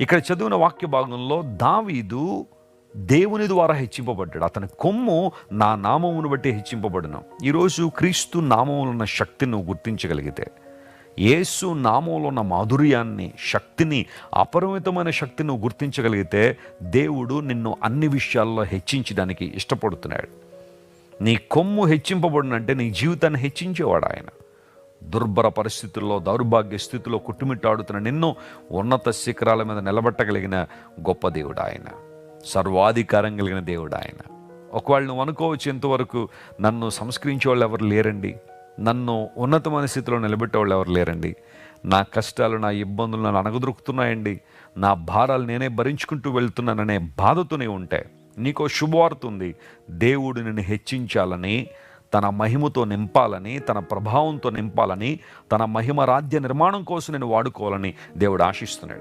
ఇక్కడ చదివిన వాక్య భాగంలో దావీదు దేవుని ద్వారా హెచ్చింపబడ్డాడు. అతని కొమ్ము నా నామమును బట్టి హెచ్చింపబడును. ఈరోజు క్రీస్తు నామములో ఉన్న శక్తిని నువ్వు గుర్తించగలిగితే, యేసు నామంలో ఉన్న మాధుర్యాన్ని, శక్తిని, అపరిమితమైన శక్తిని నువ్వు గుర్తించగలిగితే దేవుడు నిన్ను అన్ని విషయాల్లో హెచ్చించడానికి ఇష్టపడుతున్నాడు. నీ కొమ్ము హెచ్చింపబడినంటే నీ జీవితాన్ని హెచ్చించేవాడు ఆయన. దుర్భర పరిస్థితుల్లో, దౌర్భాగ్య స్థితిలో కుట్టుమిట్టాడుతున్న నిన్ను ఉన్నత శిఖరాల మీద నిలబెట్టగలిగిన గొప్ప దేవుడు ఆయన. సర్వాధికారం కలిగిన దేవుడు ఆయన. ఒకవేళ నువ్వు అనుకోవచ్చు, ఎంతవరకు నన్ను సంస్కరించే వాళ్ళు ఎవరు లేరండి, నన్ను ఉన్నతమైన స్థితిలో నిలబెట్టే వాళ్ళు ఎవరు లేరండి, నా కష్టాలు, నా ఇబ్బందులు నన్ను అణగదొరుకుతున్నాయండి, నా భారాలు నేనే భరించుకుంటూ వెళ్తున్నాననే బాధతోనే ఉంటే, నీకో శుభవార్త ఉంది. దేవుడు నిన్ను హెచ్చించాలని, తన మహిమతో నింపాలని, తన ప్రభావంతో నింపాలని, తన మహిమ రాజ్య నిర్మాణం కోసం నేను వాడుకోవాలని దేవుడు ఆశిస్తున్నాడు.